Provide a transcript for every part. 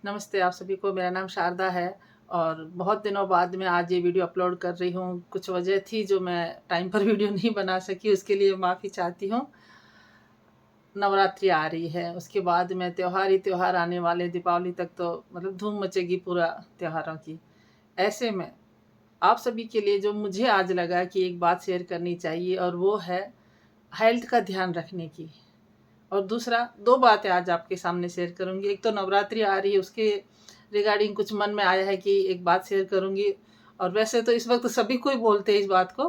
नमस्ते आप सभी को। मेरा नाम शारदा है और बहुत दिनों बाद मैं आज ये वीडियो अपलोड कर रही हूँ। कुछ वजह थी जो मैं टाइम पर वीडियो नहीं बना सकी, उसके लिए माफ़ी चाहती हूँ। नवरात्रि आ रही है, उसके बाद में त्यौहार ही त्यौहार आने वाले। दीपावली तक तो मतलब धूम मचेगी पूरा त्योहारों की। ऐसे में आप सभी के लिए जो मुझे आज लगा कि एक बात शेयर करनी चाहिए, और वो है हेल्थ का ध्यान रखने की। और दूसरा, दो बातें आज आपके सामने शेयर करूंगी। एक तो नवरात्रि आ रही है, उसके रिगार्डिंग कुछ मन में आया है कि एक बात शेयर करूंगी। और वैसे तो इस वक्त सभी कोई बोलते हैं इस बात को।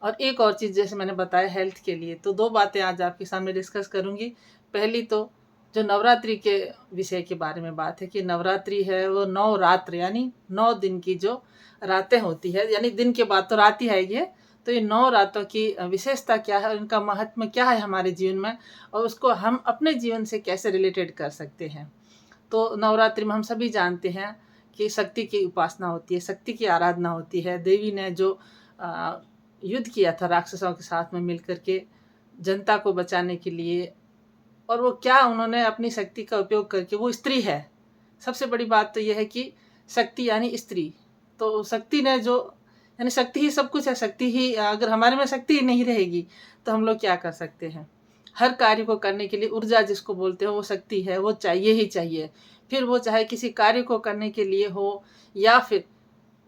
और एक और चीज़, जैसे मैंने बताया हेल्थ के लिए, तो दो बातें आज आपके सामने डिस्कस करूंगी। पहली तो जो नवरात्रि के विषय के बारे में बात है कि नवरात्रि है वो 9 रात्र यानी 9 दिन की जो रातें होती है, यानी दिन के बाद तो रात ही आएगी है। तो ये 9 रातों की विशेषता क्या है, उनका महत्व क्या है हमारे जीवन में, और उसको हम अपने जीवन से कैसे रिलेटेड कर सकते हैं। तो नवरात्रि में हम सभी जानते हैं कि शक्ति की उपासना होती है, शक्ति की आराधना होती है। देवी ने जो युद्ध किया था राक्षसों के साथ में मिलकर के जनता को बचाने के लिए, और वो क्या उन्होंने अपनी शक्ति का उपयोग करके, वो स्त्री है। सबसे बड़ी बात तो यह है कि शक्ति यानी स्त्री। तो शक्ति ने जो, यानी शक्ति ही सब कुछ है। शक्ति ही, अगर हमारे में शक्ति ही नहीं रहेगी तो हम लोग क्या कर सकते हैं। हर कार्य को करने के लिए ऊर्जा जिसको बोलते हैं वो शक्ति है, वो चाहिए ही चाहिए। फिर वो चाहे किसी कार्य को करने के लिए हो, या फिर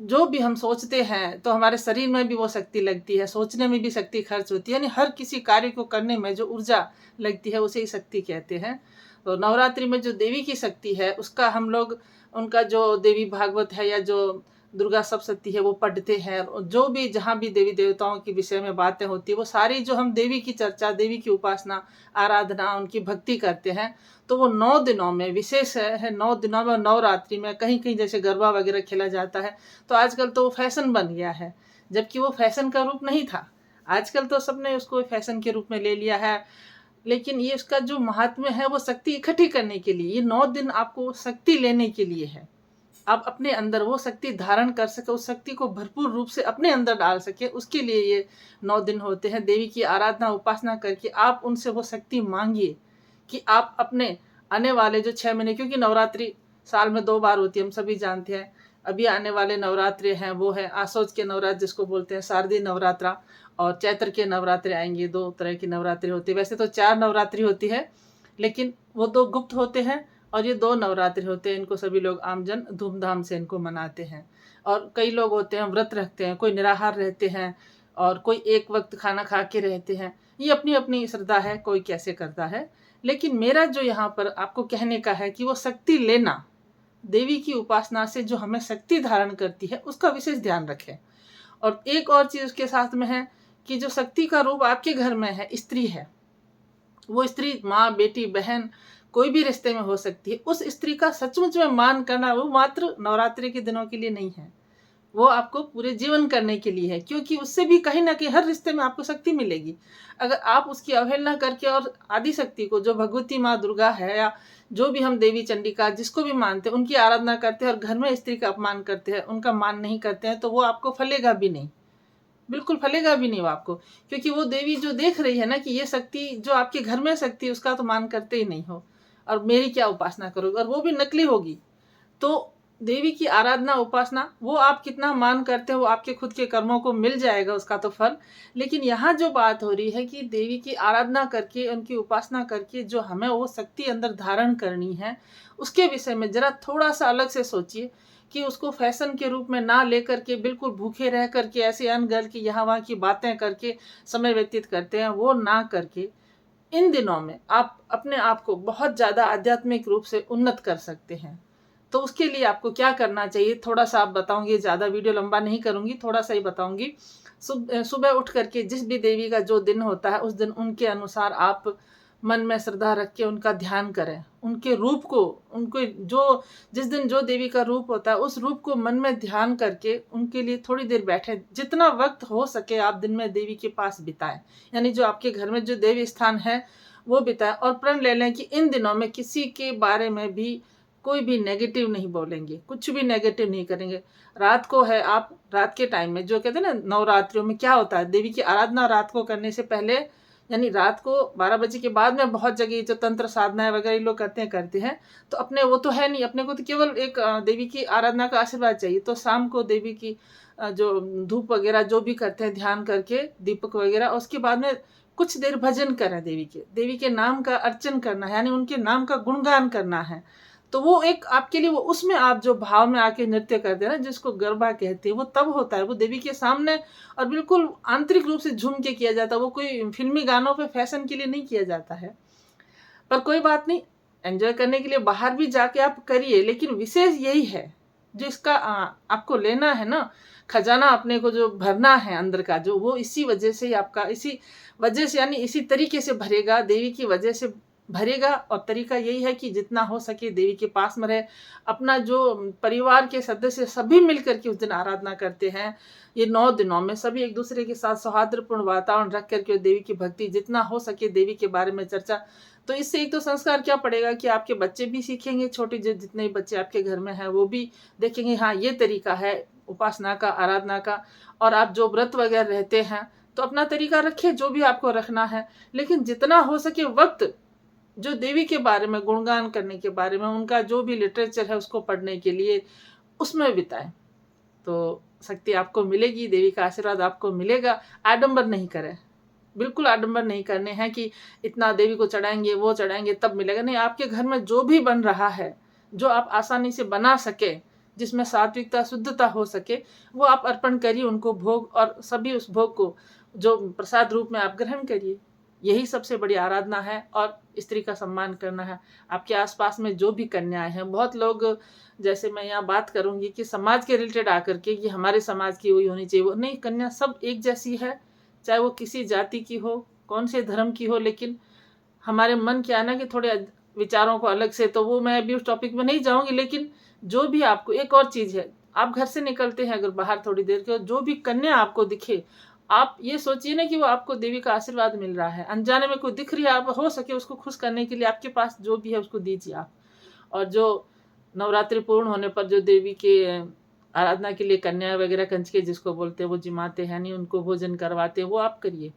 जो भी हम सोचते हैं तो हमारे शरीर में भी वो शक्ति लगती है, सोचने में भी शक्ति खर्च होती है। यानी हर किसी कार्य को करने में जो ऊर्जा लगती है उसे ही शक्ति कहते हैं। तो नवरात्रि में जो देवी की शक्ति है उसका हम लोग, उनका जो देवी भागवत है या जो दुर्गा सप्तशती है वो पढ़ते हैं। और जो भी जहाँ भी देवी देवताओं के विषय में बातें होती है, वो सारी जो हम देवी की चर्चा, देवी की उपासना, आराधना, उनकी भक्ति करते हैं। तो वो 9 दिनों में विशेष है। 9 दिनों में, नवरात्रि में कहीं कहीं जैसे गरबा वगैरह खेला जाता है, तो आजकल तो वो फैशन बन गया है, जबकि वो फैशन का रूप नहीं था। आजकल तो सबने उसको फैशन के रूप में ले लिया है। लेकिन ये उसका जो महात्म्य है वो शक्ति इकट्ठी करने के लिए, ये 9 दिन आपको शक्ति लेने के लिए है। आप अपने अंदर वो शक्ति धारण कर सके, उस शक्ति को भरपूर रूप से अपने अंदर डाल सके, उसके लिए ये 9 दिन होते हैं। देवी की आराधना उपासना करके आप उनसे वो शक्ति मांगिए कि आप अपने आने वाले जो 6 महीने, क्योंकि नवरात्रि साल में 2 बार होती है, हम सभी जानते हैं। अभी आने वाले नवरात्रे हैं वो है आसोज के नवरात्र जिसको बोलते हैं, शारदीय नवरात्रा, और चैत्र के नवरात्रे आएंगे। 2 तरह की नवरात्रि होती है। वैसे तो 4 नवरात्रि होती है, लेकिन वो 2 गुप्त होते हैं और ये 2 नवरात्रि होते हैं। इनको सभी लोग आमजन धूमधाम से इनको मनाते हैं। और कई लोग होते हैं व्रत रखते हैं, कोई निराहार रहते हैं, और कोई एक वक्त खाना खा के रहते हैं। ये अपनी अपनी श्रद्धा है, कोई कैसे करता है। लेकिन मेरा जो यहाँ पर आपको कहने का है कि वो शक्ति लेना, देवी की उपासना से जो हमें शक्ति धारण करती है उसका विशेष ध्यान रखें। और एक और चीज उसके साथ में है कि जो शक्ति का रूप आपके घर में है, स्त्री है। वो स्त्री माँ, बेटी, बहन, कोई भी रिश्ते में हो सकती है। उस स्त्री का सचमुच में मान करना वो मात्र नवरात्रि के दिनों के लिए नहीं है, वो आपको पूरे जीवन करने के लिए है। क्योंकि उससे भी कहीं ना कहीं हर रिश्ते में आपको शक्ति मिलेगी। अगर आप उसकी अवहेलना करके, और आदि शक्ति को जो भगवती माँ दुर्गा है, या जो भी हम देवी चंडिका जिसको भी मानते हैं, उनकी आराधना करते हैं और घर में स्त्री का अपमान करते हैं, उनका मान नहीं करते हैं, तो वो आपको फलेगा भी नहीं, बिल्कुल फलेगा भी नहीं वो आपको। क्योंकि वो देवी जो देख रही है ना कि ये शक्ति जो आपके घर में शक्ति, उसका तो मान करते ही नहीं हो, और मेरी क्या उपासना करोगे, और वो भी नकली होगी। तो देवी की आराधना उपासना, वो आप कितना मान करते हो वो आपके खुद के कर्मों को मिल जाएगा, उसका तो फल। लेकिन यहाँ जो बात हो रही है कि देवी की आराधना करके, उनकी उपासना करके जो हमें वो शक्ति अंदर धारण करनी है, उसके विषय में जरा थोड़ा सा अलग से सोचिए। कि उसको फैशन के रूप में ना लेकर के, बिल्कुल भूखे रह करके ऐसे अनगढ़ की यहाँ वहाँ की बातें करके समय व्यतीत करते हैं, वो ना करके इन दिनों में आप अपने आप को बहुत ज़्यादा आध्यात्मिक रूप से उन्नत कर सकते हैं। तो उसके लिए आपको क्या करना चाहिए, थोड़ा सा आप बताऊंगी। ज़्यादा वीडियो लंबा नहीं करूंगी, थोड़ा सा ही बताऊंगी। सुबह उठ करके जिस भी देवी का जो दिन होता है, उस दिन उनके अनुसार आप मन में श्रद्धा रख के उनका ध्यान करें, उनके रूप को, उनको जो जिस दिन जो देवी का रूप होता है उस रूप को मन में ध्यान करके उनके लिए थोड़ी देर बैठे। जितना वक्त हो सके आप दिन में देवी के पास बिताएं, यानी जो आपके घर में जो देवी स्थान है वो बिताएं। और प्रण ले लें कि इन दिनों में किसी के बारे में भी कोई भी नेगेटिव नहीं बोलेंगे, कुछ भी नेगेटिव नहीं करेंगे। रात को है, आप रात के टाइम में, जो कहते हैं ना नवरात्रियों में क्या होता है, देवी की आराधना रात को करने से पहले, यानी रात को 12 बजे के बाद में बहुत जगह जो तंत्र साधनाएं वगैरह लोग करते हैं, तो अपने वो तो है नहीं, अपने को तो केवल एक देवी की आराधना का आशीर्वाद चाहिए। तो शाम को देवी की जो धूप वगैरह जो भी करते हैं ध्यान करके दीपक वगैरह, उसके बाद में कुछ देर भजन करें, देवी के नाम का अर्चन करना है, यानी उनके नाम का गुणगान करना है। तो वो एक आपके लिए, वो उसमें आप जो भाव में आके नृत्य करते हैं ना, जिसको गरबा कहते हैं, वो तब होता है, वो देवी के सामने और बिल्कुल आंतरिक रूप से झूम के किया जाता है। वो कोई फिल्मी गानों पे फैशन के लिए नहीं किया जाता है। पर कोई बात नहीं, एंजॉय करने के लिए बाहर भी जाके आप करिए, लेकिन विशेष यही है जो इसका आपको लेना है ना, खजाना अपने को जो भरना है अंदर का, जो वो इसी वजह से ही आपका, इसी वजह से यानी इसी तरीके से भरेगा, देवी की वजह से भरेगा। और तरीका यही है कि जितना हो सके देवी के पास में रहे। अपना जो परिवार के सदस्य सभी मिलकर के उस दिन आराधना करते हैं, ये 9 दिनों में सभी एक दूसरे के साथ सौहार्दपूर्ण वातावरण रख करके देवी की भक्ति, जितना हो सके देवी के बारे में चर्चा। तो इससे एक तो संस्कार क्या पड़ेगा कि आपके बच्चे भी सीखेंगे, छोटे जितने बच्चे आपके घर में हैं वो भी देखेंगे, हाँ ये तरीका है उपासना का, आराधना का। और आप जो व्रत वगैरह रहते हैं तो अपना तरीका रखिए जो भी आपको रखना है, लेकिन जितना हो सके वक्त जो देवी के बारे में गुणगान करने के बारे में, उनका जो भी लिटरेचर है उसको पढ़ने के लिए उसमें बिताएं, तो शक्ति आपको मिलेगी, देवी का आशीर्वाद आपको मिलेगा। आडंबर नहीं करें, बिल्कुल आडंबर नहीं करने हैं कि इतना देवी को चढ़ाएंगे वो चढ़ाएंगे तब मिलेगा, नहीं। आपके घर में जो भी बन रहा है, जो आप आसानी से बना सके, जिसमें सात्विकता शुद्धता हो सके, वो आप अर्पण करिए उनको भोग, और सभी उस भोग को जो प्रसाद रूप में आप ग्रहण करिए। यही सबसे बड़ी आराधना है, और स्त्री का सम्मान करना है। आपके आसपास में जो भी कन्याएं हैं, बहुत लोग, जैसे मैं यहाँ बात करूंगी कि समाज के रिलेटेड आकर के कि हमारे समाज की वही होनी चाहिए, वो नहीं, कन्या सब एक जैसी है, चाहे वो किसी जाति की हो, कौन से धर्म की हो। लेकिन हमारे मन क्या है ना कि थोड़े विचारों को अलग से, तो वो मैं अभी उस टॉपिक में नहीं जाऊंगी। लेकिन जो भी आपको, एक और चीज है, आप घर से निकलते हैं अगर बाहर थोड़ी देर के, जो भी कन्या आपको दिखे, आप ये सोचिए ना कि वो आपको देवी का आशीर्वाद मिल रहा है। अनजाने में कोई दिख रही है, आप हो सके उसको खुश करने के लिए आपके पास जो भी है उसको दीजिए आप। और जो नवरात्रि पूर्ण होने पर जो देवी के आराधना के लिए कन्या वगैरह, कंचके जिसको बोलते हैं, वो जिमाते हैं, नहीं उनको भोजन करवाते हैं, वो आप करिए।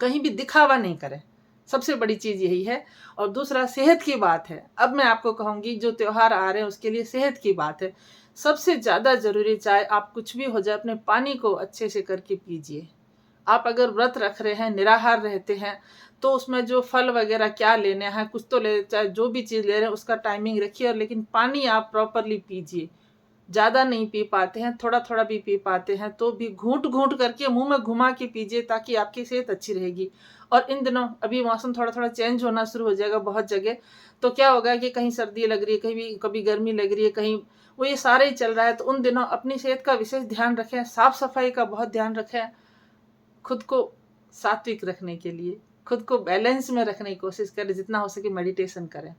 कहीं भी दिखावा नहीं करें, सबसे बड़ी चीज यही है। और दूसरा, सेहत की बात है। अब मैं आपको कहूंगी जो त्योहार आ रहे हैं उसके लिए सेहत की बात है। सबसे ज्यादा जरूरी, चाहे आप कुछ भी हो जाए, अपने पानी को अच्छे से करके पीजिए। आप अगर व्रत रख रहे हैं, निराहार रहते हैं, तो उसमें जो फल वगैरह क्या लेने हैं, कुछ तो ले, चाहे जो भी चीज ले रहे हैं उसका टाइमिंग रखिए। और लेकिन पानी आप प्रॉपरली पीजिए। ज्यादा नहीं पी पाते हैं, थोड़ा थोड़ा भी पी पाते हैं तो भी घूंट घूंट करके मुंह में घुमा के पीजिए, ताकि आपकी सेहत अच्छी रहेगी। और इन दिनों अभी मौसम थोड़ा थोड़ा चेंज होना शुरू हो जाएगा बहुत जगह, तो क्या होगा कि कहीं सर्दी लग रही है, कहीं भी कभी गर्मी लग रही है, कहीं वो ये सारे ही चल रहा है। तो उन दिनों अपनी सेहत का विशेष ध्यान रखें, साफ सफाई का बहुत ध्यान रखें, खुद को सात्विक रखने के लिए, खुद को बैलेंस में रखने की कोशिश करें, जितना हो सके मेडिटेशन करें।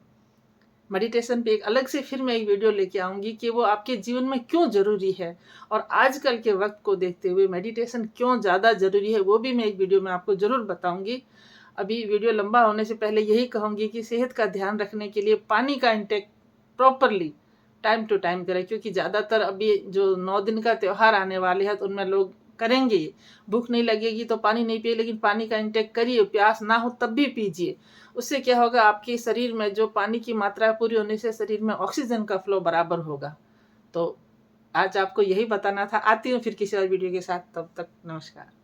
मेडिटेशन पे एक अलग से फिर मैं एक वीडियो लेके आऊंगी कि वो आपके जीवन में क्यों जरूरी है, और आजकल के वक्त को देखते हुए मेडिटेशन क्यों ज़्यादा जरूरी है, वो भी मैं एक वीडियो में आपको जरूर बताऊंगी। अभी वीडियो लंबा होने से पहले यही कहूंगी कि सेहत का ध्यान रखने के लिए पानी का intake properly time to time करें, क्योंकि ज़्यादातर अभी जो 9 दिन का त्यौहार आने वाले हैं तो उनमें लोग करेंगे, भूख नहीं लगेगी तो पानी नहीं पिए, लेकिन पानी का इंटेक करिए, प्यास ना हो तब भी पीजिए। उससे क्या होगा, आपके शरीर में जो पानी की मात्रा पूरी होने से शरीर में ऑक्सीजन का फ्लो बराबर होगा। तो आज आपको यही बताना था। आती हूँ फिर किसी और वीडियो के साथ, तब तक नमस्कार।